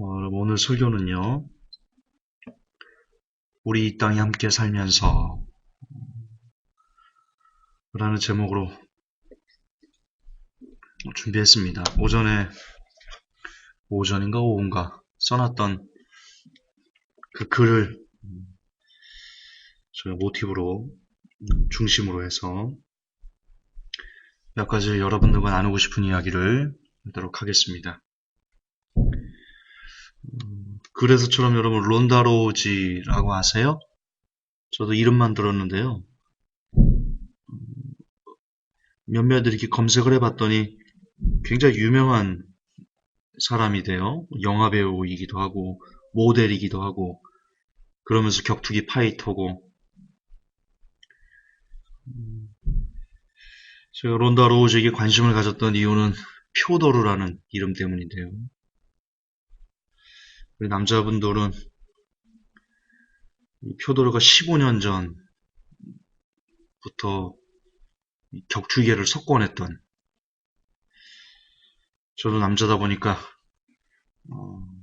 오늘 설교는요, 우리 이 땅에 함께 살면서 라는 제목으로 준비했습니다. 오전인가 오후인가 써놨던 그 글을 저희 모티브로 중심으로 해서 몇 가지 여러분들과 나누고 싶은 이야기를 하도록 하겠습니다. 그래서처럼 여러분 론다로우지라고 아세요? 저도 이름만 들었는데요. 몇몇 이렇게 검색을 해봤더니 굉장히 유명한 사람이 돼요. 영화배우이기도 하고 모델이기도 하고 그러면서 격투기 파이터고 제가 론다 로우즈에게 관심을 가졌던 이유는 표도르라는 이름 때문인데요. 우리 남자분들은 표도르가 15년 전부터 격투기를 석권했던, 저도 남자다 보니까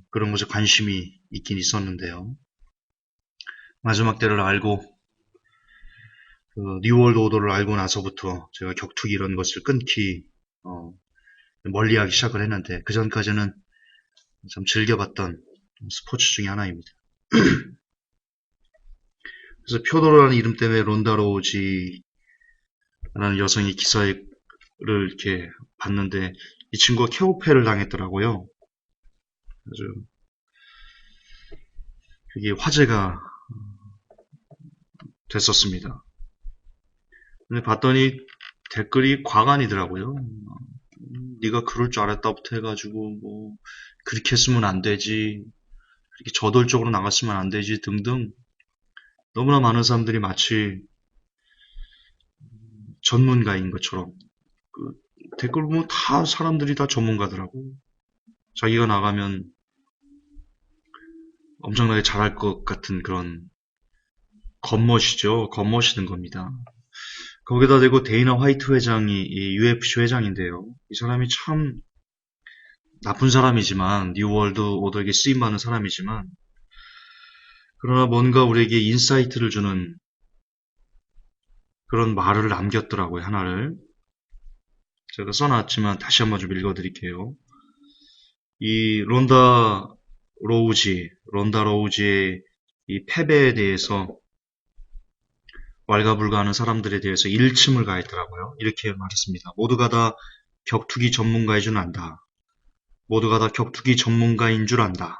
그런 것에 관심이 있긴 있었는데요. 마지막 때를 알고 뉴월드 오더를 알고 나서부터 제가 격투기 이런 것을 끊기 멀리하기 시작을 했는데 그 전까지는 참 즐겨봤던 스포츠 중에 하나입니다. 그래서 표도르라는 이름 때문에 론다 로우지라는 여성이 기사를 이렇게 봤는데 이 친구가 케오패를 당했더라고요. 아주 그게 화제가 됐었습니다. 근데 봤더니 댓글이 과간이더라고요. 네가 그럴 줄 알았다부터 해가지고 뭐 그렇게 했으면 안 되지, 그렇게 저돌적으로 나갔으면 안 되지 등등 너무나 많은 사람들이 마치 전문가인 것처럼 댓글 보면 다 사람들이 다 전문가더라고. 자기가 나가면 엄청나게 잘할 것 같은 그런 겉멋이죠. 겉멋이는 겁니다. 거기다 대고 데이나 화이트 회장이 이 UFC 회장인데요. 이 사람이 참 나쁜 사람이지만 뉴월드 오더에게 쓰임받는 사람이지만 그러나 뭔가 우리에게 인사이트를 주는 그런 말을 남겼더라고요. 하나를 제가 써놨지만 다시 한번 좀 읽어드릴게요. 이 론다 로우지의 이 패배에 대해서 왈가불가하는 사람들에 대해서 일침을 가했더라고요. 이렇게 말했습니다. 모두가 다 격투기 전문가인 줄 안다. 모두가 다 격투기 전문가인 줄 안다.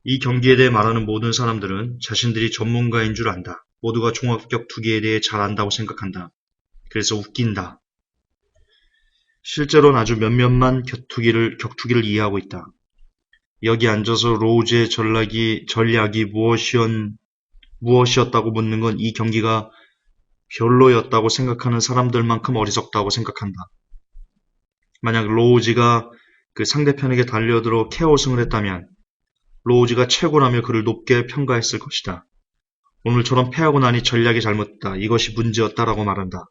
이 경기에 대해 말하는 모든 사람들은 자신들이 전문가인 줄 안다. 모두가 종합격투기에 대해 잘 안다고 생각한다. 그래서 웃긴다. 실제로는 아주 몇몇만 격투기를 이해하고 있다. 여기 앉아서 로우즈의 전략이 무엇이었다고 묻는 건 이 경기가 별로였다고 생각하는 사람들만큼 어리석다고 생각한다. 만약 로우즈가 그 상대편에게 달려들어 KO승을 했다면 로우즈가 최고라며 그를 높게 평가했을 것이다. 오늘처럼 패하고 나니 전략이 잘못됐다. 이것이 문제였다라고 말한다.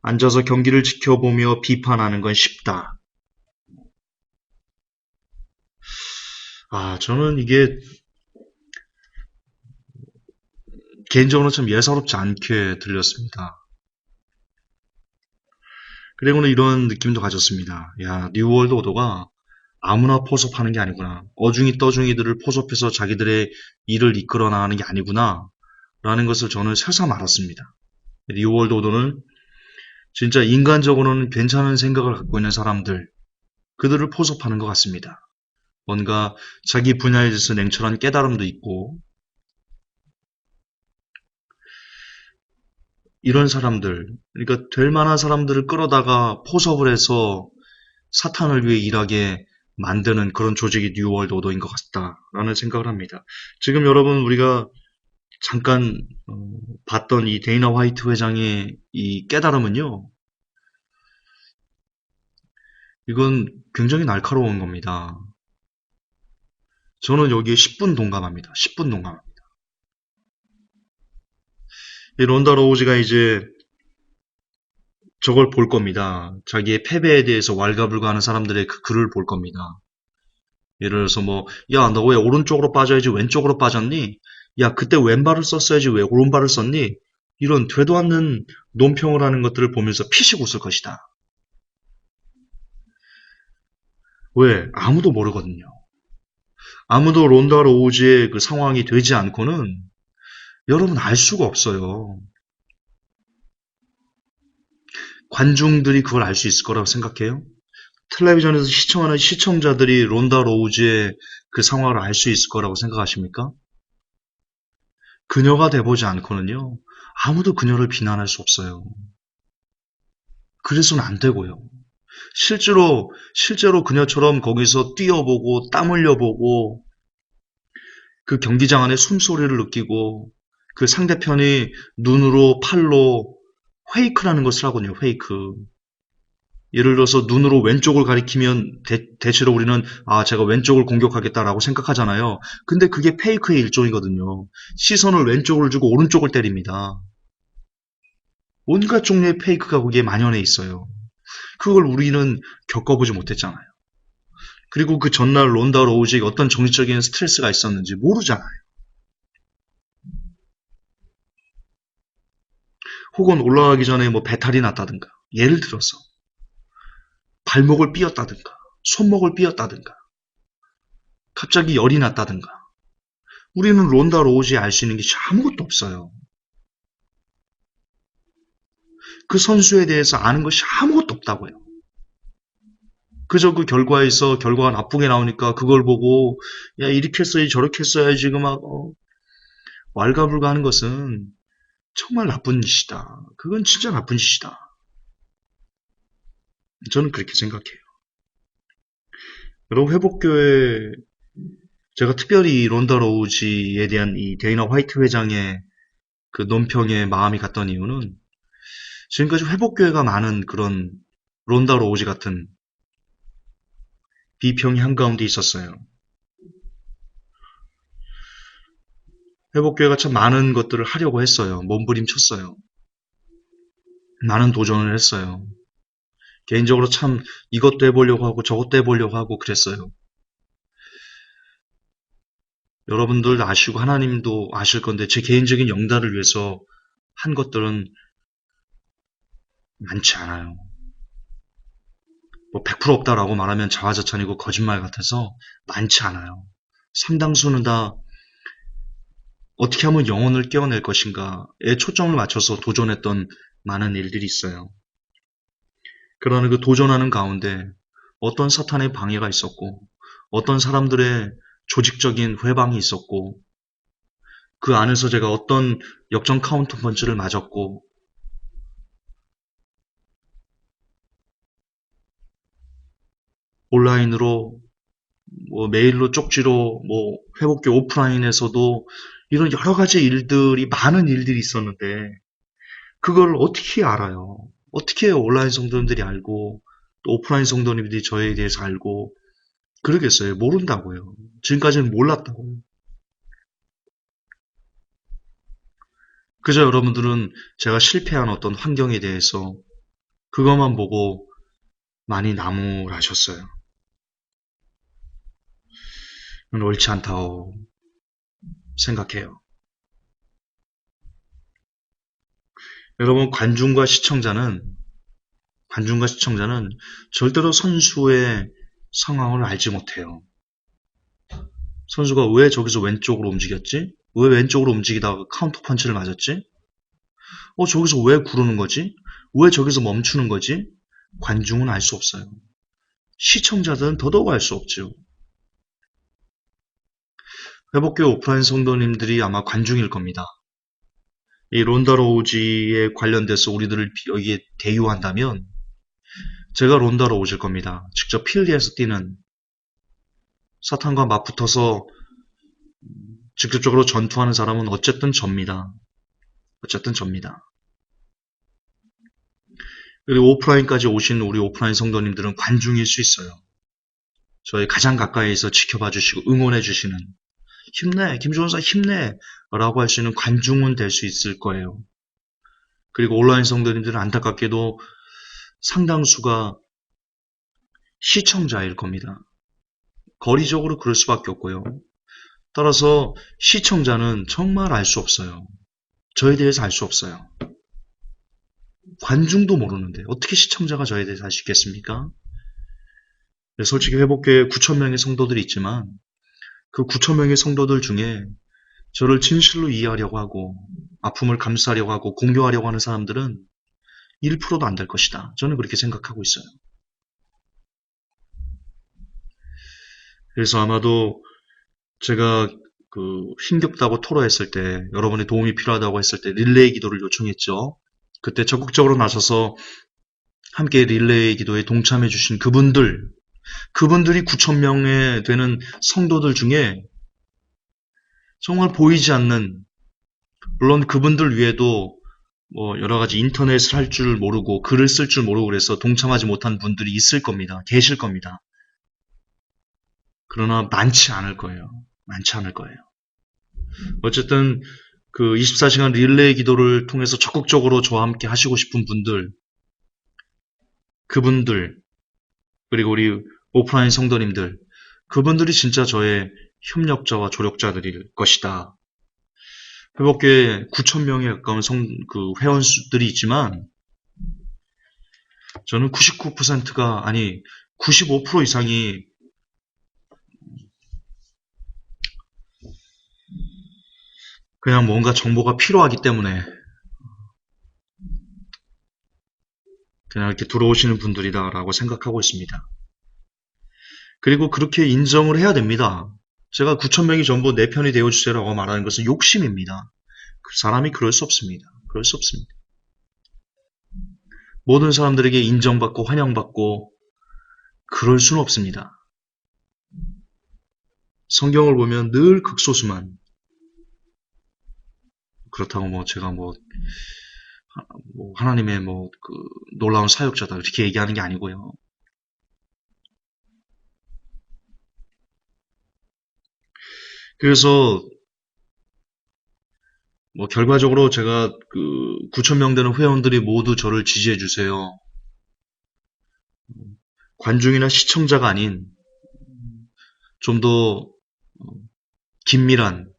앉아서 경기를 지켜보며 비판하는 건 쉽다. 저는 이게 개인적으로 참 예사롭지 않게 들렸습니다. 그리고는 이런 느낌도 가졌습니다. 야, 뉴월드 오더가 아무나 포섭하는 게 아니구나. 어중이 떠중이들을 포섭해서 자기들의 일을 이끌어 나가는 게 아니구나. 라는 것을 저는 새삼 알았습니다. 뉴월드 오더는 진짜 인간적으로는 괜찮은 생각을 갖고 있는 사람들, 그들을 포섭하는 것 같습니다. 뭔가 자기 분야에 대해서 냉철한 깨달음도 있고 이런 사람들, 그러니까 될 만한 사람들을 끌어다가 포섭을 해서 사탄을 위해 일하게 만드는 그런 조직이 뉴월드 오더인 것 같다라는 생각을 합니다. 지금 여러분 우리가 잠깐 봤던 이 데이나 화이트 회장의 이 깨달음은요, 이건 굉장히 날카로운 겁니다. 저는 여기에 10분 동감합니다. 10분 동감합니다. 이 론다 로우즈가 이제 저걸 볼 겁니다. 자기의 패배에 대해서 왈가불가하는 사람들의 그 글을 볼 겁니다. 예를 들어서 뭐, 야, 너 왜 오른쪽으로 빠져야지 왼쪽으로 빠졌니? 야, 그때 왼발을 썼어야지 왜 오른발을 썼니? 이런 되도 않는 논평을 하는 것들을 보면서 피식 웃을 것이다. 왜? 아무도 모르거든요. 아무도 론다 로우지의 그 상황이 되지 않고는 여러분 알 수가 없어요. 관중들이 그걸 알 수 있을 거라고 생각해요? 텔레비전에서 시청하는 시청자들이 론다 로우지의 그 상황을 알 수 있을 거라고 생각하십니까? 그녀가 돼보지 않고는요, 아무도 그녀를 비난할 수 없어요. 그래서는 안 되고요. 실제로 그녀처럼 거기서 뛰어보고, 땀 흘려보고, 그 경기장 안에 숨소리를 느끼고, 그 상대편이 눈으로, 팔로, 페이크라는 것을 하거든요, 페이크. 예를 들어서 눈으로 왼쪽을 가리키면 대체로 우리는 아 제가 왼쪽을 공격하겠다라고 생각하잖아요. 근데 그게 페이크의 일종이거든요. 시선을 왼쪽을 주고 오른쪽을 때립니다. 온갖 종류의 페이크가 거기에 만연해 있어요. 그걸 우리는 겪어보지 못했잖아요. 그리고 그 전날 론다 로우지에 어떤 정신적인 스트레스가 있었는지 모르잖아요. 혹은 올라가기 전에 뭐 배탈이 났다든가 예를 들어서 발목을 삐었다든가 손목을 삐었다든가 갑자기 열이 났다든가 우리는 론다 로우지에 알 수 있는 게 아무것도 없어요. 그 선수에 대해서 아는 것이 아무것도 없다고요. 그저 그 결과가 나쁘게 나오니까 그걸 보고 야 이렇게 했어야지 저렇게 했어야지 막 왈가불가하는 것은 정말 나쁜 짓이다. 그건 진짜 나쁜 짓이다. 저는 그렇게 생각해요. 여러분 회복교회 제가 특별히 론다 로우지에 대한 이 데이나 화이트 회장의 그 논평에 마음이 갔던 이유는 지금까지 회복교회가 많은 그런 론다 로우지 같은 비평이 한가운데 있었어요. 회복교회가 참 많은 것들을 하려고 했어요. 몸부림쳤어요. 많은 도전을 했어요. 개인적으로 참 이것도 해보려고 하고 저것도 해보려고 하고 그랬어요. 여러분들 아시고 하나님도 아실 건데 제 개인적인 영달을 위해서 한 것들은 많지 않아요. 뭐 100% 없다라고 말하면 자화자찬이고 거짓말 같아서 많지 않아요. 상당수는 다 어떻게 하면 영혼을 깨어낼 것인가에 초점을 맞춰서 도전했던 많은 일들이 있어요. 그러나 그 도전하는 가운데 어떤 사탄의 방해가 있었고 어떤 사람들의 조직적인 회방이 있었고 그 안에서 제가 어떤 역전 카운터 펀치를 맞았고 온라인으로 뭐 메일로 쪽지로 뭐 회복교 오프라인에서도 이런 여러 가지 일들이 많은 일들이 있었는데 그걸 어떻게 알아요? 어떻게 온라인 성도님들이 알고 또 오프라인 성도님들이 저에 대해서 알고 그러겠어요? 모른다고요. 지금까지는 몰랐다고요. 그저 여러분들은 제가 실패한 어떤 환경에 대해서 그것만 보고 많이 나무라셨어요. 옳지 않다고 생각해요. 여러분, 관중과 시청자는 절대로 선수의 상황을 알지 못해요. 선수가 왜 저기서 왼쪽으로 움직였지? 왜 왼쪽으로 움직이다가 카운터 펀치를 맞았지? 저기서 왜 구르는 거지? 왜 저기서 멈추는 거지? 관중은 알 수 없어요. 시청자들은 더더욱 알 수 없죠. 회복교 오프라인 성도님들이 아마 관중일 겁니다. 이 론다 로우지에 관련돼서 우리들을 여기에 대유한다면 제가 론다 로우지일 겁니다. 직접 필드에서 뛰는 사탄과 맞붙어서 직접적으로 전투하는 사람은 어쨌든 접니다. 어쨌든 접니다. 그리고 오프라인까지 오신 우리 오프라인 성도님들은 관중일 수 있어요. 저희 가장 가까이에서 지켜봐 주시고 응원해 주시는 힘내, 김주원사 힘내 라고 할 수 있는 관중은 될 수 있을 거예요. 그리고 온라인 성도님들은 안타깝게도 상당수가 시청자일 겁니다. 거리적으로 그럴 수밖에 없고요. 따라서 시청자는 정말 알 수 없어요. 저에 대해서 알 수 없어요. 관중도 모르는데 어떻게 시청자가 저에 대해서 알 수 있겠습니까? 솔직히 회복교에 9천 명의 성도들이 있지만 그 9천 명의 성도들 중에 저를 진실로 이해하려고 하고 아픔을 감수하려고 하고 공유하려고 하는 사람들은 1%도 안 될 것이다. 저는 그렇게 생각하고 있어요. 그래서 아마도 제가 힘겹다고 토로했을 때, 여러분의 도움이 필요하다고 했을 때 릴레이 기도를 요청했죠. 그때 적극적으로 나서서 함께 릴레이 기도에 동참해 주신 그분들이 9천 명에 되는 성도들 중에 정말 보이지 않는, 물론 그분들 위에도 뭐 여러 가지 인터넷을 할 줄 모르고 글을 쓸 줄 모르고 그래서 동참하지 못한 분들이 있을 겁니다. 계실 겁니다. 그러나 많지 않을 거예요. 많지 않을 거예요. 어쨌든 그 24시간 릴레이 기도를 통해서 적극적으로 저와 함께 하시고 싶은 그분들, 그리고 우리 오프라인 성도님들, 그분들이 진짜 저의 협력자와 조력자들일 것이다. 회복교에 9천 명에 가까운 회원수들이 있지만 저는 99%가 아니 95% 이상이 그냥 뭔가 정보가 필요하기 때문에 그냥 이렇게 들어오시는 분들이다라고 생각하고 있습니다. 그리고 그렇게 인정을 해야 됩니다. 제가 9천 명이 전부 내 편이 되어주세요라고 말하는 것은 욕심입니다. 그 사람이 그럴 수 없습니다. 그럴 수 없습니다. 모든 사람들에게 인정받고 환영받고 그럴 수는 없습니다. 성경을 보면 늘 극소수만, 그렇다고 제가 하나님의 놀라운 사역자다 이렇게 얘기하는 게 아니고요. 그래서 결과적으로 제가 9천 명 되는 회원들이 모두 저를 지지해 주세요. 관중이나 시청자가 아닌 좀 더 긴밀한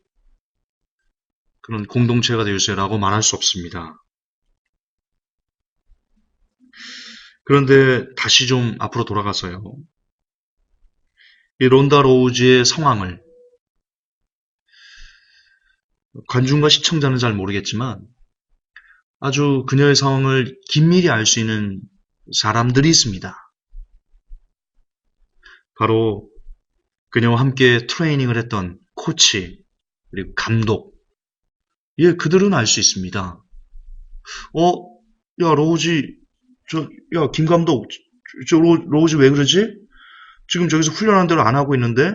그런 공동체가 되어주세요라고 말할 수 없습니다. 그런데 다시 좀 앞으로 돌아가서요. 이 론다 로우즈의 상황을 관중과 시청자는 잘 모르겠지만 아주 그녀의 상황을 긴밀히 알 수 있는 사람들이 있습니다. 바로 그녀와 함께 트레이닝을 했던 코치, 그리고 감독. 예, 그들은 알 수 있습니다. 야, 로우지, 야, 김 감독, 로우지 왜 그러지? 지금 저기서 훈련하는 대로 안 하고 있는데?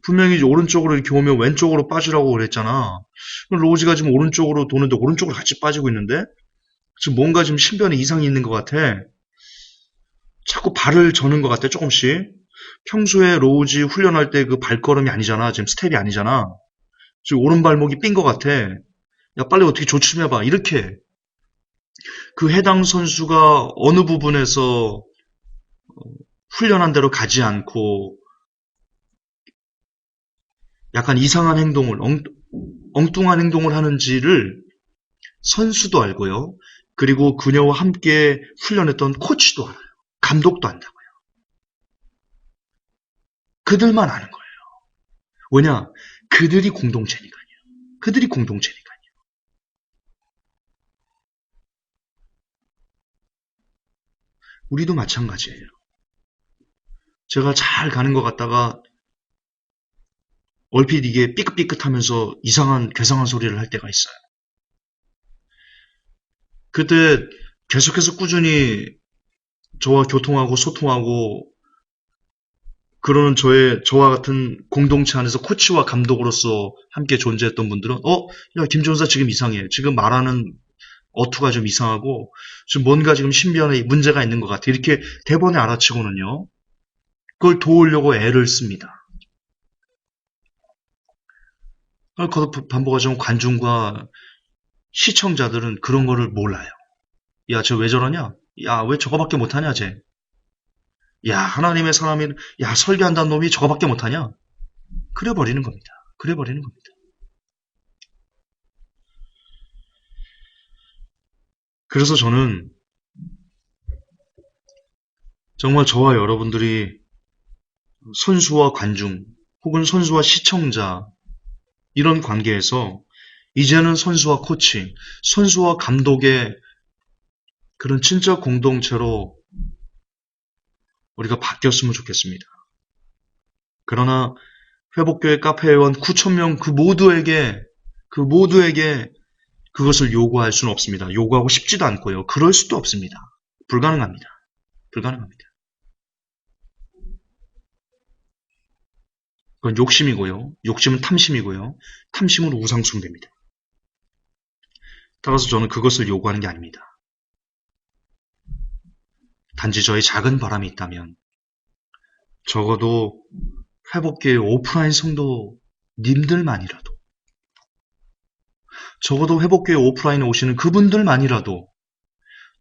분명히 오른쪽으로 이렇게 오면 왼쪽으로 빠지라고 그랬잖아. 로우지가 지금 오른쪽으로 도는데 오른쪽으로 같이 빠지고 있는데? 지금 뭔가 지금 신변에 이상이 있는 것 같아. 자꾸 발을 저는 것 같아, 조금씩. 평소에 로우지 훈련할 때 그 발걸음이 아니잖아. 지금 스텝이 아니잖아. 지금 오른발목이 삔 것 같아. 야, 빨리 어떻게 조심해봐. 이렇게. 그 해당 선수가 어느 부분에서 훈련한 대로 가지 않고 약간 이상한 행동을, 엉뚱한 행동을 하는지를 선수도 알고요. 그리고 그녀와 함께 훈련했던 코치도 알아요. 감독도 안다고요. 그들만 아는 거예요. 왜냐? 그들이 공동체니까요. 그들이 공동체니까요. 우리도 마찬가지예요. 제가 잘 가는 것 같다가 얼핏 이게 삐끗삐끗하면서 이상한 괴상한 소리를 할 때가 있어요. 그때 계속해서 꾸준히 저와 교통하고 소통하고 그러는 저와 같은 공동체 안에서 코치와 감독으로서 함께 존재했던 분들은 야, 김전사 지금 이상해. 지금 말하는 어투가 좀 이상하고 지금 뭔가 지금 신변에 문제가 있는 것 같아. 이렇게 대번에 알아치고는요. 그걸 도우려고 애를 씁니다. 거듭 반복하지만 관중과 시청자들은 그런 거를 몰라요. 야, 저 왜 저러냐? 야, 왜 저거밖에 못하냐, 쟤? 야, 하나님의 사람이, 야, 설교한다는 놈이 저거밖에 못하냐? 그래버리는 겁니다. 그래버리는 겁니다. 그래서 저는 정말 저와 여러분들이 선수와 관중, 혹은 선수와 시청자, 이런 관계에서 이제는 선수와 코치, 선수와 감독의 그런 진짜 공동체로 우리가 바뀌었으면 좋겠습니다. 그러나 회복교회 카페회원 9,000명 그 모두에게 그것을 요구할 수는 없습니다. 요구하고 싶지도 않고요. 그럴 수도 없습니다. 불가능합니다. 불가능합니다. 그건 욕심이고요. 욕심은 탐심이고요. 탐심은 우상숭배입니다. 따라서 저는 그것을 요구하는 게 아닙니다. 단지 저의 작은 바람이 있다면 적어도 회복교회 오프라인 성도님들만이라도, 적어도 회복교회 오프라인에 오시는 그분들만이라도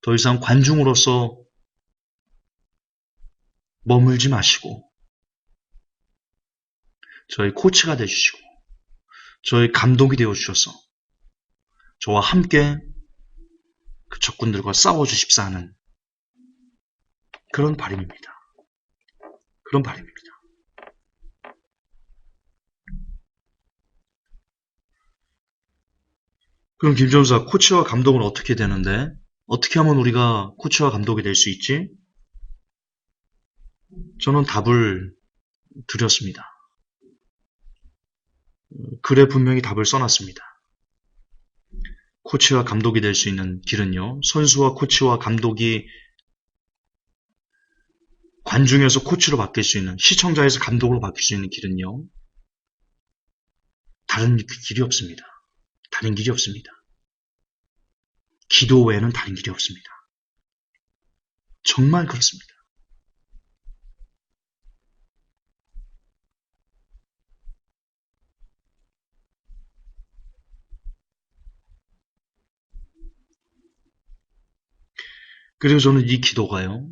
더 이상 관중으로서 머물지 마시고 저희 코치가 되주시고 저희 감독이 되어주셔서 저와 함께 그 적군들과 싸워주십사 하는 그런 바람입니다. 그런 바람입니다. 그럼 김전사, 코치와 감독은 어떻게 되는데? 어떻게 하면 우리가 코치와 감독이 될 수 있지? 저는 답을 드렸습니다. 글에 분명히 답을 써놨습니다. 코치와 감독이 될 수 있는 길은요, 선수와 코치와 감독이 관중에서 코치로 바뀔 수 있는, 시청자에서 감독으로 바뀔 수 있는 길은요, 다른 길이 없습니다. 다른 길이 없습니다. 기도 외에는 다른 길이 없습니다. 정말 그렇습니다. 그리고 저는 이 기도가요,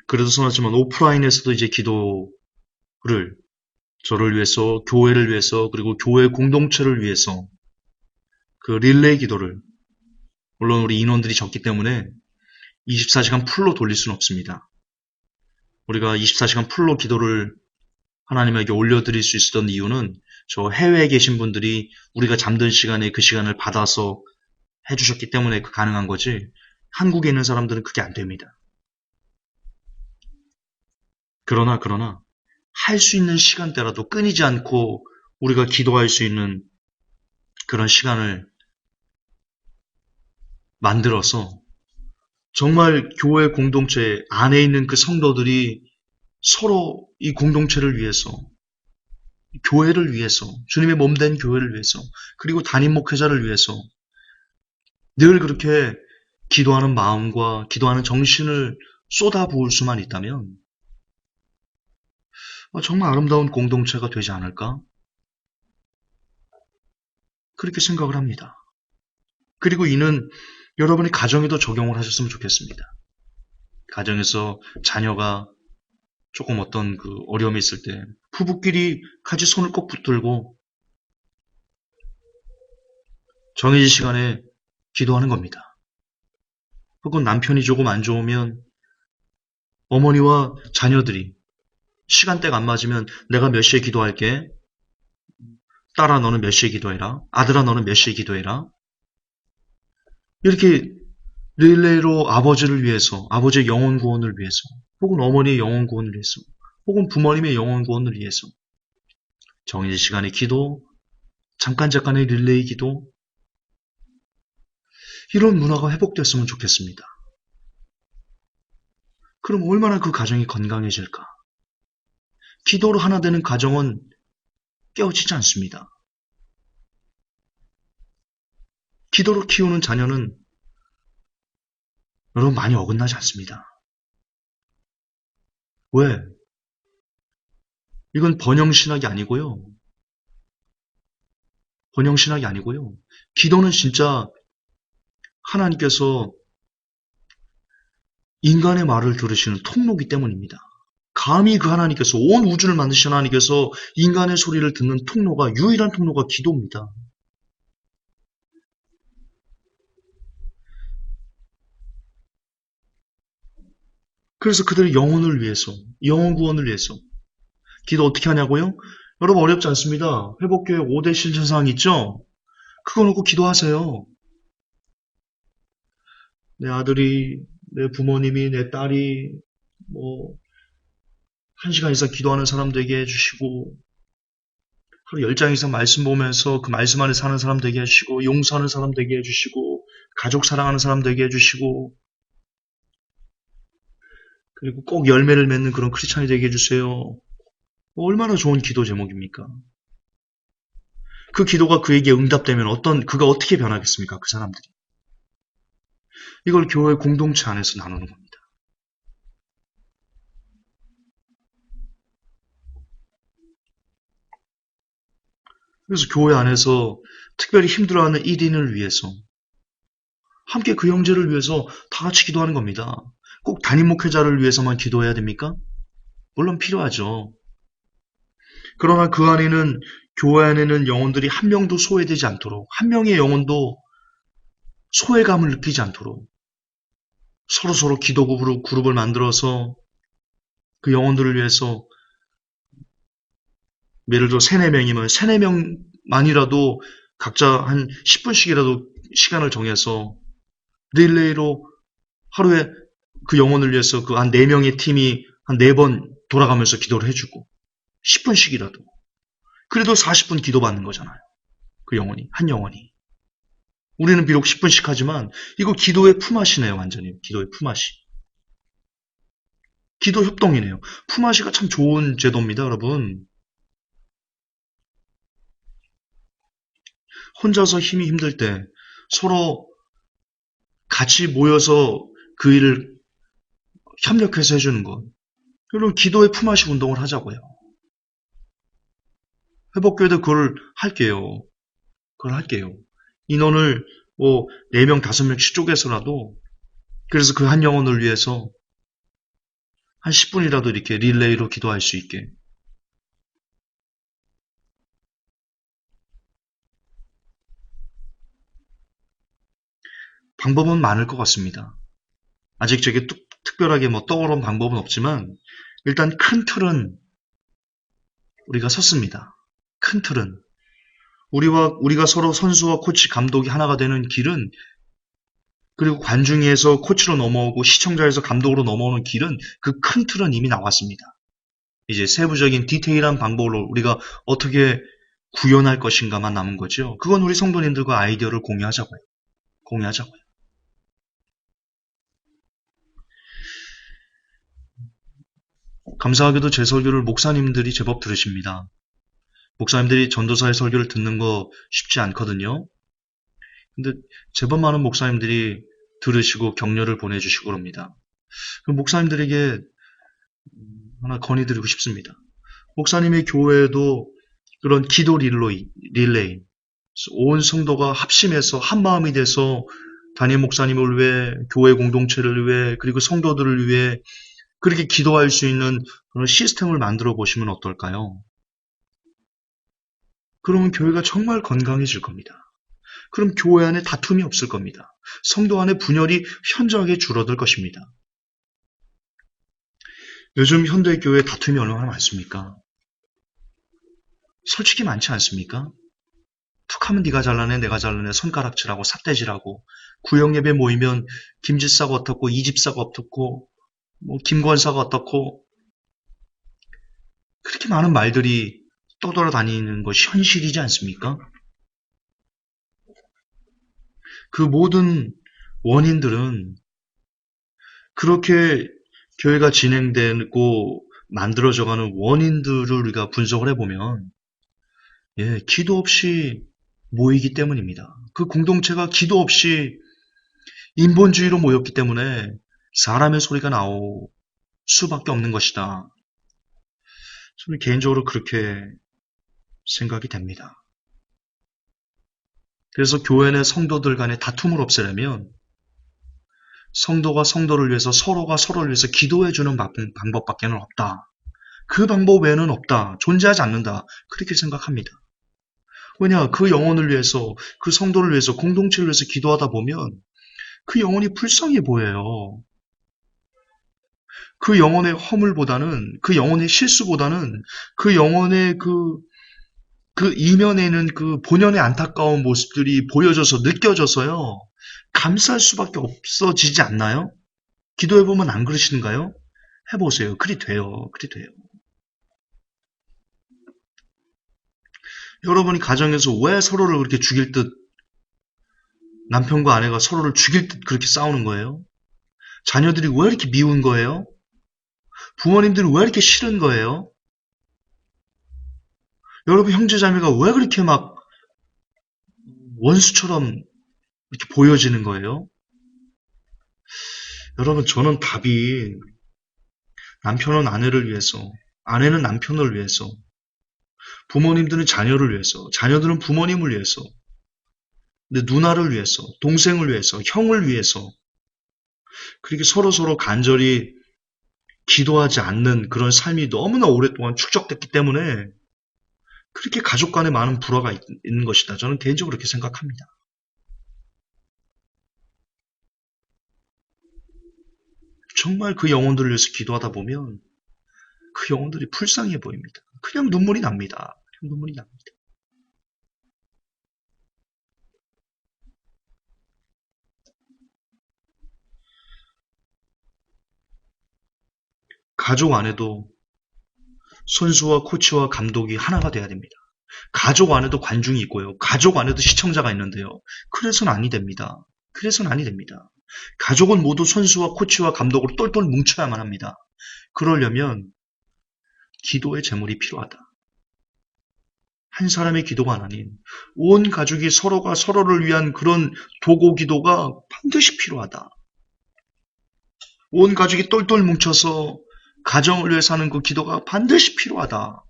그래도 써놨지만 오프라인에서도 이제 기도를 저를 위해서, 교회를 위해서, 그리고 교회 공동체를 위해서 그 릴레이 기도를, 물론 우리 인원들이 적기 때문에 24시간 풀로 돌릴 수는 없습니다. 우리가 24시간 풀로 기도를 하나님에게 올려드릴 수 있었던 이유는 저 해외에 계신 분들이 우리가 잠든 시간에 그 시간을 받아서 해주셨기 때문에 가능한 거지, 한국에 있는 사람들은 그게 안 됩니다. 그러나 할 수 있는 시간대라도 끊이지 않고 우리가 기도할 수 있는 그런 시간을 만들어서 정말 교회 공동체 안에 있는 그 성도들이 서로 이 공동체를 위해서, 교회를 위해서, 주님의 몸된 교회를 위해서, 그리고 담임 목회자를 위해서 늘 그렇게 기도하는 마음과 기도하는 정신을 쏟아부을 수만 있다면 정말 아름다운 공동체가 되지 않을까? 그렇게 생각을 합니다. 그리고 이는 여러분이 가정에도 적용을 하셨으면 좋겠습니다. 가정에서 자녀가 조금 어떤 그 어려움이 있을 때 부부끼리 같이 손을 꼭 붙들고 정해진 시간에 기도하는 겁니다. 혹은 남편이 조금 안 좋으면 어머니와 자녀들이 시간대가 안 맞으면 내가 몇 시에 기도할게. 딸아 너는 몇 시에 기도해라. 아들아 너는 몇 시에 기도해라. 이렇게 릴레이로 아버지를 위해서, 아버지의 영혼 구원을 위해서, 혹은 어머니의 영혼 구원을 위해서, 혹은 부모님의 영혼 구원을 위해서 정해진 시간의 기도, 잠깐의 릴레이 기도, 이런 문화가 회복됐으면 좋겠습니다. 그럼 얼마나 그 가정이 건강해질까? 기도로 하나 되는 가정은 깨어지지 않습니다. 기도로 키우는 자녀는 여러분 많이 어긋나지 않습니다. 왜? 이건 번영신학이 아니고요. 번영신학이 아니고요. 기도는 진짜 하나님께서 인간의 말을 들으시는 통로기 때문입니다. 감히 그 하나님께서 온 우주를 만드신 하나님께서 인간의 소리를 듣는 통로가 유일한 통로가 기도입니다. 그래서 그들의 영혼을 위해서, 영혼 구원을 위해서 기도 어떻게 하냐고요? 여러분 어렵지 않습니다. 회복교회 5대 실천사항 있죠? 그거 놓고 기도하세요. 내 아들이, 내 부모님이, 내 딸이 뭐 1시간 이상 기도하는 사람 되게 해주시고 하루 10장 이상 말씀 보면서 그 말씀 안에 사는 사람 되게 해주시고 용서하는 사람 되게 해주시고 가족 사랑하는 사람 되게 해주시고 그리고 꼭 열매를 맺는 그런 크리스찬이 되게 해주세요. 얼마나 좋은 기도 제목입니까? 그 기도가 그에게 응답되면 그가 어떻게 변하겠습니까? 그 사람들이. 이걸 교회 공동체 안에서 나누는 겁니다. 그래서 교회 안에서 특별히 힘들어하는 1인을 위해서 함께 그 형제를 위해서 다 같이 기도하는 겁니다. 꼭 담임 목회자를 위해서만 기도해야 됩니까? 물론 필요하죠. 그러나 그 안에는 교회 안에는 영혼들이 한 명도 소외되지 않도록 한 명의 영혼도 소외감을 느끼지 않도록 서로 기도 그룹을 만들어서 그 영혼들을 위해서 예를 들어 3, 4명이면 3, 4명만이라도 각자 한 10분씩이라도 시간을 정해서 릴레이로 하루에 그 영혼을 위해서 그 한 4명의 팀이 한 4번 돌아가면서 기도를 해주고 10분씩이라도 그래도 40분 기도받는 거잖아요. 그 영혼이 한 영혼이 우리는 비록 10분씩 하지만 이거 기도의 품앗이네요. 완전히 기도의 품앗이 기도 협동이네요. 품앗이가 참 좋은 제도입니다. 여러분 혼자서 힘이 힘들 때 서로 같이 모여서 그 일을 협력해서 해주는 것. 그리고 기도의 품앗이 운동을 하자고요. 회복교회도 그걸 할게요. 인원을 4명, 5명씩 쪼개서라도 그래서 그 한 영혼을 위해서 한 10분이라도 이렇게 릴레이로 기도할 수 있게. 방법은 많을 것 같습니다. 아직 저게 특별하게 떠오른 방법은 없지만 일단 큰 틀은 우리가 섰습니다. 큰 틀은 우리가 서로 선수와 코치, 감독이 하나가 되는 길은 그리고 관중에서 코치로 넘어오고 시청자에서 감독으로 넘어오는 길은 그 큰 틀은 이미 나왔습니다. 이제 세부적인 디테일한 방법으로 우리가 어떻게 구현할 것인가만 남은 거죠. 그건 우리 성도님들과 아이디어를 공유하자고요. 감사하게도 제 설교를 목사님들이 제법 들으십니다. 목사님들이 전도사의 설교를 듣는 거 쉽지 않거든요. 근데 제법 많은 목사님들이 들으시고 격려를 보내주시고 그럽니다. 목사님들에게 하나 건의드리고 싶습니다. 목사님의 교회에도 그런 기도 릴레이, 온 성도가 합심해서 한 마음이 돼서 담임 목사님을 위해, 교회 공동체를 위해, 그리고 성도들을 위해 그렇게 기도할 수 있는 그런 시스템을 만들어 보시면 어떨까요? 그러면 교회가 정말 건강해질 겁니다. 그럼 교회 안에 다툼이 없을 겁니다. 성도 안에 분열이 현저하게 줄어들 것입니다. 요즘 현대교회 다툼이 얼마나 많습니까? 솔직히 많지 않습니까? 툭 하면 네가 잘라내 내가 잘라내 손가락질하고 삿대질하고 구역예배 모이면 김집사가 어떻고 이집사가 어떻고 김권사가 어떻고 그렇게 많은 말들이 떠돌아다니는 것이 현실이지 않습니까? 그 모든 원인들은 그렇게 교회가 진행되고 만들어져가는 원인들을 우리가 분석을 해보면 기도 없이 모이기 때문입니다. 그 공동체가 기도 없이 인본주의로 모였기 때문에 사람의 소리가 나올 수밖에 없는 것이다. 저는 개인적으로 그렇게 생각이 됩니다. 그래서 교회 내 성도들 간의 다툼을 없애려면 성도가 성도를 위해서 서로가 서로를 위해서 기도해주는 방법밖에는 없다. 그 방법 외에는 없다. 존재하지 않는다. 그렇게 생각합니다. 왜냐, 그 영혼을 위해서, 그 성도를 위해서, 공동체를 위해서 기도하다 보면 그 영혼이 불쌍해 보여요. 그 영혼의 허물보다는, 그 영혼의 실수보다는 그 영혼의 그 이면에는 그 본연의 안타까운 모습들이 보여져서 느껴져서요. 감쌀 수밖에 없어지지 않나요? 기도해보면 안 그러시는가요? 해보세요. 그리 돼요. 그리 돼요. 여러분이 가정에서 왜 서로를 그렇게 죽일 듯, 남편과 아내가 서로를 죽일 듯 그렇게 싸우는 거예요? 자녀들이 왜 이렇게 미운 거예요? 부모님들이 왜 이렇게 싫은 거예요? 여러분 형제자매가 왜 그렇게 막 원수처럼 이렇게 보여지는 거예요? 여러분, 저는 답이 남편은 아내를 위해서, 아내는 남편을 위해서, 부모님들은 자녀를 위해서, 자녀들은 부모님을 위해서, 근데 누나를 위해서, 동생을 위해서, 형을 위해서, 그렇게 서로서로 간절히 기도하지 않는 그런 삶이 너무나 오랫동안 축적됐기 때문에 그렇게 가족 간에 많은 불화가 있는 것이다. 저는 개인적으로 그렇게 생각합니다. 정말 그 영혼들을 위해서 기도하다 보면 그 영혼들이 불쌍해 보입니다. 그냥 눈물이 납니다. 그냥 눈물이 납니다. 가족 안에도 선수와 코치와 감독이 하나가 돼야 됩니다. 가족 안에도 관중이 있고요. 가족 안에도 시청자가 있는데요. 그래서는 아니 됩니다. 그래서는 아니 됩니다. 가족은 모두 선수와 코치와 감독으로 똘똘 뭉쳐야만 합니다. 그러려면 기도의 제물이 필요하다. 한 사람의 기도가 아닌 온 가족이 서로가 서로를 위한 그런 도고 기도가 반드시 필요하다. 온 가족이 똘똘 뭉쳐서 가정을 위해서 하는 그 기도가 반드시 필요하다.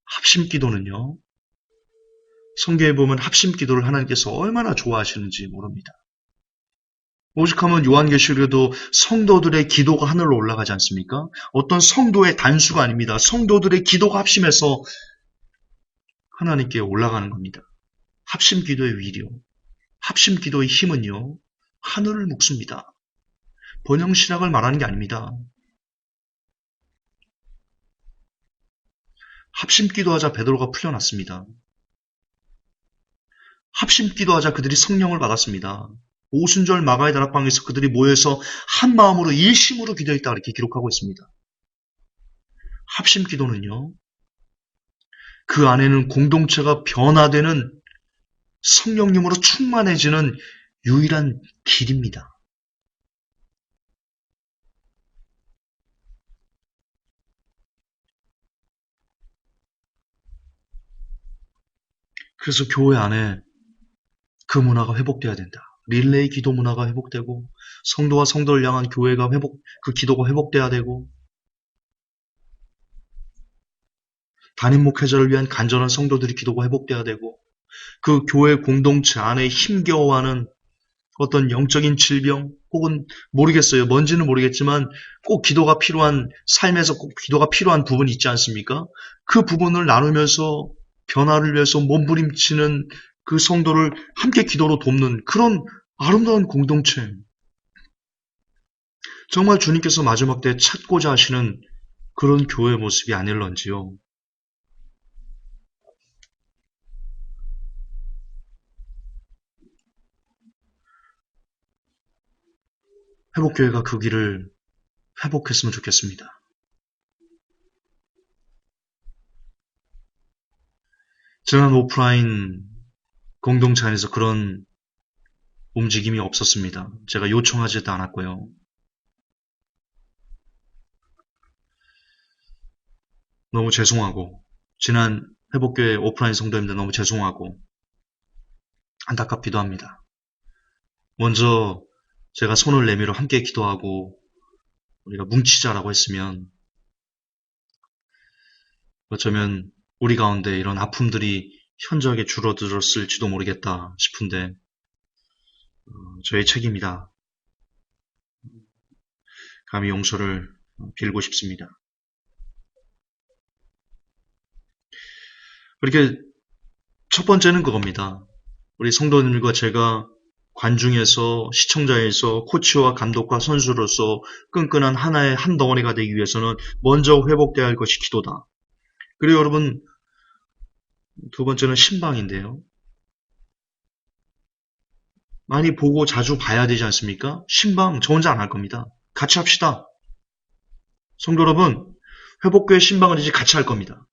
합심 기도는요. 성경에 보면 합심 기도를 하나님께서 얼마나 좋아하시는지 모릅니다. 오죽하면 요한계시록에도 성도들의 기도가 하늘로 올라가지 않습니까? 어떤 성도의 단수가 아닙니다. 성도들의 기도가 합심해서 하나님께 올라가는 겁니다. 합심 기도의 위력, 합심 기도의 힘은요. 하늘을 묶습니다. 번영신학을 말하는 게 아닙니다. 합심 기도하자 베드로가 풀려났습니다. 합심 기도하자 그들이 성령을 받았습니다. 오순절 마가의 다락방에서 그들이 모여서 한 마음으로 일심으로 기도했다 이렇게 기록하고 있습니다. 합심 기도는요. 그 안에는 공동체가 변화되는 성령님으로 충만해지는 유일한 길입니다. 그래서 교회 안에 그 문화가 회복돼야 된다. 릴레이 기도 문화가 회복되고 성도와 성도를 향한 교회가 그 기도가 회복돼야 되고 담임 목회자를 위한 간절한 성도들의 기도가 회복돼야 되고 그 교회 공동체 안에 힘겨워하는 어떤 영적인 질병 혹은 모르겠어요. 뭔지는 모르겠지만 꼭 기도가 필요한 삶에서 꼭 기도가 필요한 부분이 있지 않습니까? 그 부분을 나누면서 변화를 위해서 몸부림치는 그 성도를 함께 기도로 돕는 그런 아름다운 공동체. 정말 주님께서 마지막 때 찾고자 하시는 그런 교회 모습이 아닐런지요. 회복교회가 그 길을 회복했으면 좋겠습니다. 지난 오프라인 공동체 안에서 그런 움직임이 없었습니다. 제가 요청하지도 않았고요. 너무 죄송하고 지난 회복교회 오프라인 성도님들 너무 죄송하고 안타깝기도 합니다. 먼저 제가 손을 내밀어 함께 기도하고 우리가 뭉치자라고 했으면 어쩌면 우리 가운데 이런 아픔들이 현저하게 줄어들었을지도 모르겠다 싶은데 저의 책임이다. 감히 용서를 빌고 싶습니다. 그렇게 첫 번째는 그겁니다. 우리 성도님과 제가 관중에서, 시청자에서, 코치와 감독과 선수로서 끈끈한 하나의 한 덩어리가 되기 위해서는 먼저 회복돼야 할 것이 기도다. 그리고 여러분, 두 번째는 신방인데요. 많이 보고 자주 봐야 되지 않습니까? 신방 저 혼자 안 할 겁니다. 같이 합시다. 성도 여러분, 회복교회 신방을 이제 같이 할 겁니다.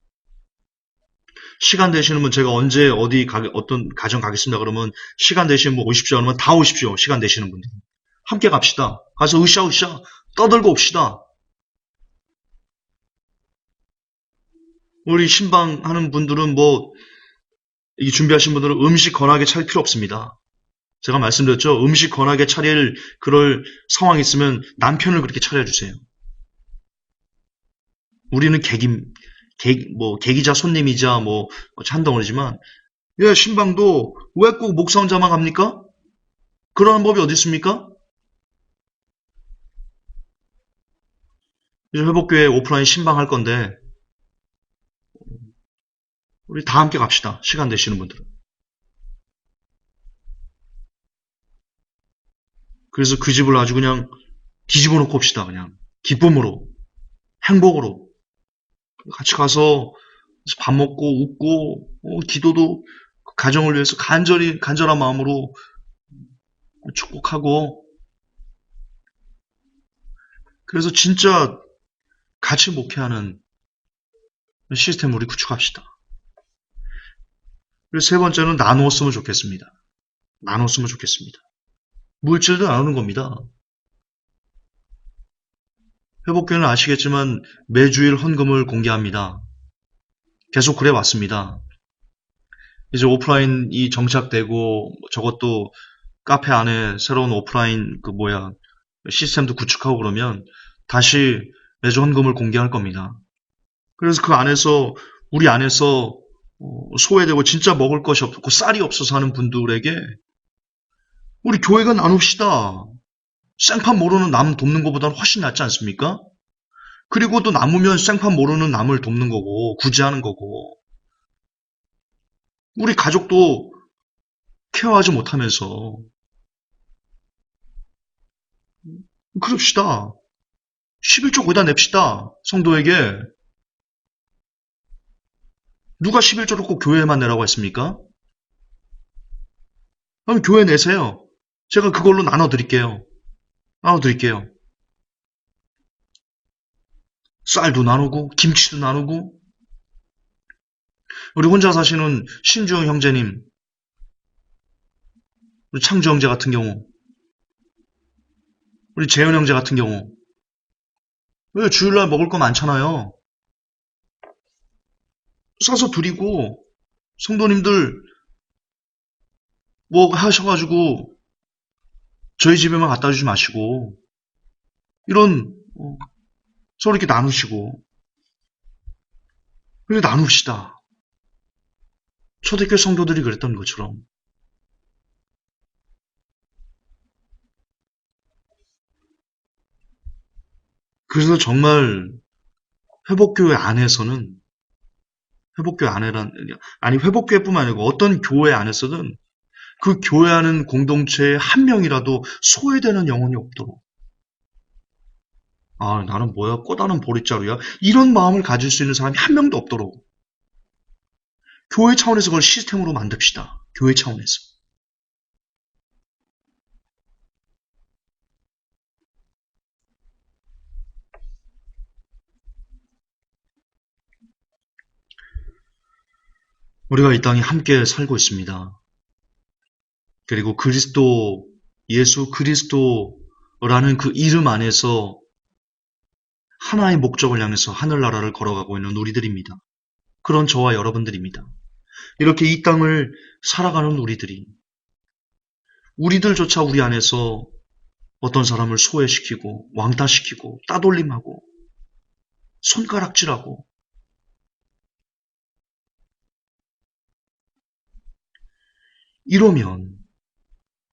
시간 되시는 분 제가 언제 어떤 가정 가겠습니다 그러면 시간 되시는 분 오십시오 그러면 다 오십시오. 시간 되시는 분들. 함께 갑시다. 가서 으쌰으쌰 떠들고 옵시다. 우리 신방하는 분들은 이 준비하신 분들은 음식 건하게 차릴 필요 없습니다. 제가 말씀드렸죠. 음식 건하게 차릴 그럴 상황이 있으면 남편을 그렇게 차려주세요. 우리는 계기자 손님이자 찬덩어리지만 예, 신방도 왜 꼭 목사 혼자만 갑니까? 그러는 법이 어디 있습니까? 이제 회복교회 오프라인 신방 할 건데 우리 다 함께 갑시다. 시간 되시는 분들은. 그래서 그 집을 아주 그냥 뒤집어 놓고 옵시다. 그냥 기쁨으로 행복으로 같이 가서 밥 먹고 웃고 기도도 가정을 위해서 간절한 마음으로 축복하고 그래서 진짜 같이 목회하는 시스템을 우리 구축합시다. 그리고 세 번째는 나누었으면 좋겠습니다. 나눴으면 좋겠습니다. 물질도 나누는 겁니다. 회복교회는 아시겠지만 매주일 헌금을 공개합니다. 계속 그래 왔습니다. 이제 오프라인이 정착되고 저것도 카페 안에 새로운 오프라인 시스템도 구축하고 그러면 다시 매주 헌금을 공개할 겁니다. 그래서 그 안에서 우리 안에서 소외되고 진짜 먹을 것이 없고 쌀이 없어서 하는 분들에게 우리 교회가 나눕시다. 생판 모르는 남 돕는 것보다는 훨씬 낫지 않습니까? 그리고 또 남으면 생판 모르는 남을 돕는 거고 구제하는 거고 우리 가족도 케어하지 못하면서 그럽시다. 11조 거기다 냅시다. 성도에게. 누가 11조를 꼭 교회에만 내라고 했습니까? 그럼 교회 내세요. 제가 그걸로 나눠드릴게요. 쌀도 나누고 김치도 나누고 우리 혼자 사시는 신주영 형제님 우리 창주 형제 같은 경우 우리 재현 형제 같은 경우 왜 주일날 먹을 거 많잖아요. 싸서 드리고 성도님들 하셔가지고 저희 집에만 갖다 주지 마시고 이런 서로 이렇게 나누시고 이렇게 나눕시다. 초대교회 성도들이 그랬던 것처럼 그래서 정말 회복교회 안에서는 회복교회뿐만 아니고 어떤 교회 안에서든 그 교회하는 공동체에 한 명이라도 소외되는 영혼이 없도록 나는 뭐야 꼬다는 보릿자루야 이런 마음을 가질 수 있는 사람이 한 명도 없도록 교회 차원에서 그걸 시스템으로 만듭시다. 교회 차원에서. 우리가 이 땅에 함께 살고 있습니다. 그리고 예수 그리스도라는 그 이름 안에서 하나의 목적을 향해서 하늘나라를 걸어가고 있는 우리들입니다. 그런 저와 여러분들입니다. 이렇게 이 땅을 살아가는 우리들조차 우리 안에서 어떤 사람을 소외시키고 왕따시키고 따돌림하고 손가락질하고 이러면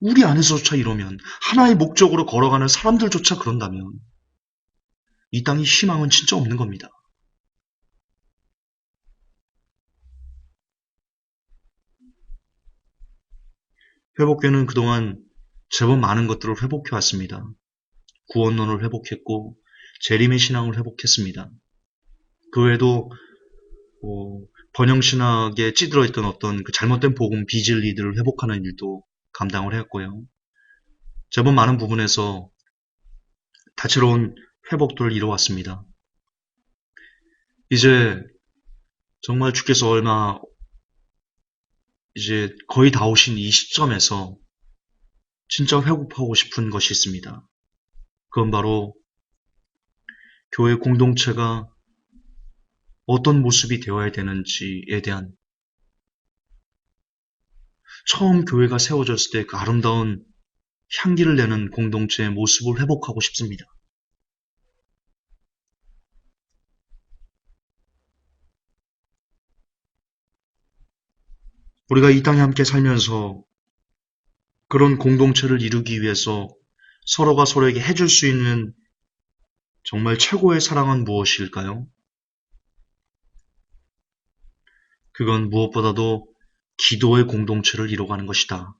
우리 안에서조차 이러면, 하나의 목적으로 걸어가는 사람들조차 그런다면 이 땅이 희망은 진짜 없는 겁니다. 회복교는 그동안 제법 많은 것들을 회복해왔습니다. 구원론을 회복했고 재림의 신앙을 회복했습니다. 그 외에도 번영신학에 찌들어있던 어떤 그 잘못된 복음 비진리들을 회복하는 일도 감당을 했고요. 제법 많은 부분에서 다채로운 회복들을 이뤄왔습니다. 이제 정말 주께서 이제 거의 다 오신 이 시점에서 진짜 회복하고 싶은 것이 있습니다. 그건 바로 교회 공동체가 어떤 모습이 되어야 되는지에 대한, 처음 교회가 세워졌을 때 그 아름다운 향기를 내는 공동체의 모습을 회복하고 싶습니다. 우리가 이 땅에 함께 살면서 그런 공동체를 이루기 위해서 서로가 서로에게 해줄 수 있는 정말 최고의 사랑은 무엇일까요? 그건 무엇보다도 기도의 공동체를 이뤄가는 것이다.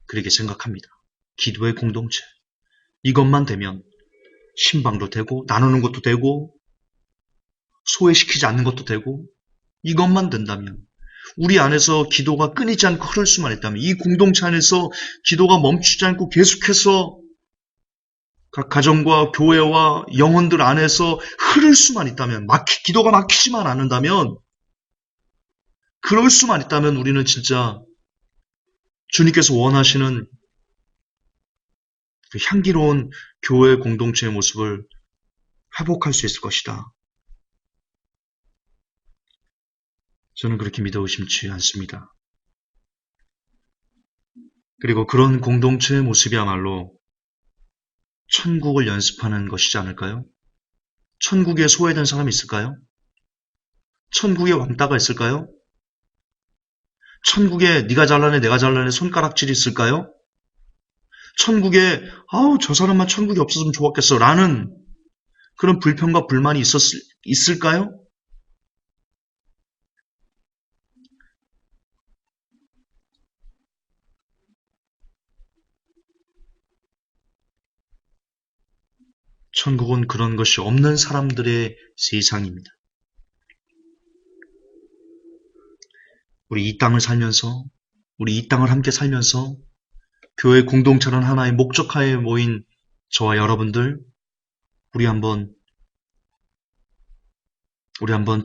그렇게 생각합니다. 기도의 공동체. 이것만 되면 신방도 되고 나누는 것도 되고 소외시키지 않는 것도 되고, 이것만 된다면, 우리 안에서 기도가 끊이지 않고 흐를 수만 있다면, 이 공동체 안에서 기도가 멈추지 않고 계속해서 각 가정과 교회와 영혼들 안에서 흐를 수만 있다면, 기도가 막히지만 않는다면, 그럴 수만 있다면 우리는 진짜 주님께서 원하시는 그 향기로운 교회 공동체의 모습을 회복할 수 있을 것이다. 저는 그렇게 믿어 의심치 않습니다. 그리고 그런 공동체의 모습이야말로 천국을 연습하는 것이지 않을까요? 천국에 소외된 사람이 있을까요? 천국에 왕따가 있을까요? 천국에 네가 잘나네 내가 잘나네 손가락질이 있을까요? 천국에 저 사람만 천국에 없었으면 좋았겠어 라는 그런 불평과 불만이 있을까요? 천국은 그런 것이 없는 사람들의 세상입니다. 우리 이 땅을 살면서, 우리 이 땅을 함께 살면서 교회 공동체라는 하나의 목적하에 모인 저와 여러분들, 우리 한번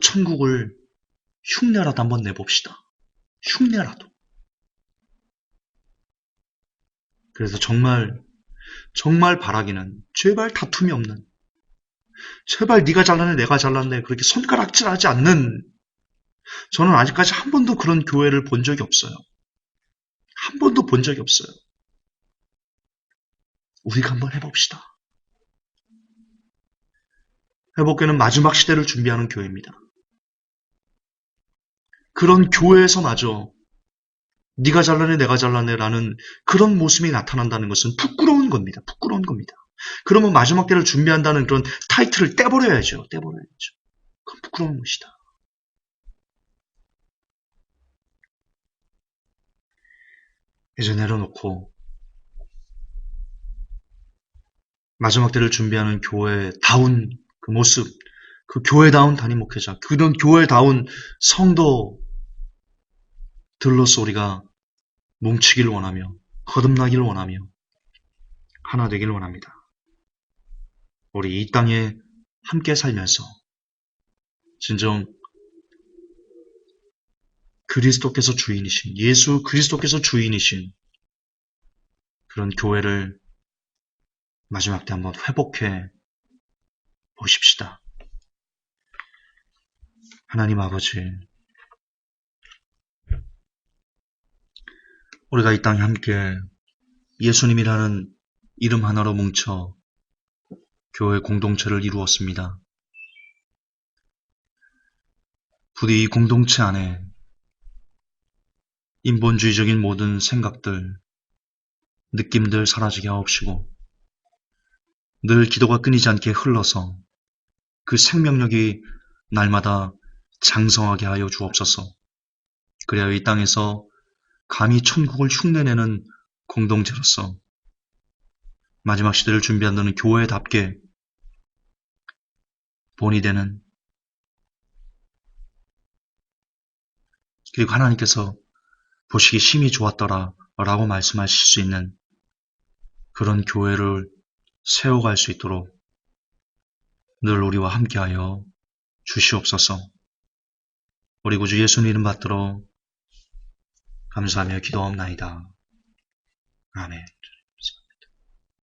천국을 흉내라도 한번 내봅시다. 흉내라도. 그래서 정말 바라기는 제발 다툼이 없는, 제발 네가 잘났네 내가 잘났네 그렇게 손가락질하지 않는, 저는 아직까지 한 번도 그런 교회를 본 적이 없어요. 한 번도 본 적이 없어요. 우리가 한번 해봅시다. 회복교는 마지막 시대를 준비하는 교회입니다. 그런 교회에서마저 네가 잘나네 내가 잘나네라는 그런 모습이 나타난다는 것은 부끄러운 겁니다. 부끄러운 겁니다. 그러면 마지막 때를 준비한다는 그런 타이틀을 떼버려야죠. 그건 부끄러운 것이다. 이제 내려놓고 마지막 때를 준비하는 교회다운 그 모습, 그 교회다운 담임 목회자, 그런 교회다운 성도들로서 우리가 뭉치길 원하며 거듭나길 원하며 하나 되길 원합니다. 우리 이 땅에 함께 살면서 진정 그리스도께서 주인이신, 예수 그리스도께서 주인이신 그런 교회를 마지막 때 한번 회복해 보십시다. 하나님 아버지, 우리가 이 땅에 함께 예수님이라는 이름 하나로 뭉쳐 교회 공동체를 이루었습니다. 부디 이 공동체 안에 인본주의적인 모든 생각들, 느낌들 사라지게 하옵시고 늘 기도가 끊이지 않게 흘러서 그 생명력이 날마다 장성하게 하여 주옵소서. 그래야 이 땅에서 감히 천국을 흉내내는 공동체로서 마지막 시대를 준비한다는 교회답게 본이 되는, 그리고 하나님께서 보시기 심히 좋았더라 라고 말씀하실 수 있는 그런 교회를 세워갈 수 있도록 늘 우리와 함께하여 주시옵소서. 우리 구주 예수님 이름 받들어 감사하며 기도하옵나이다. 아멘.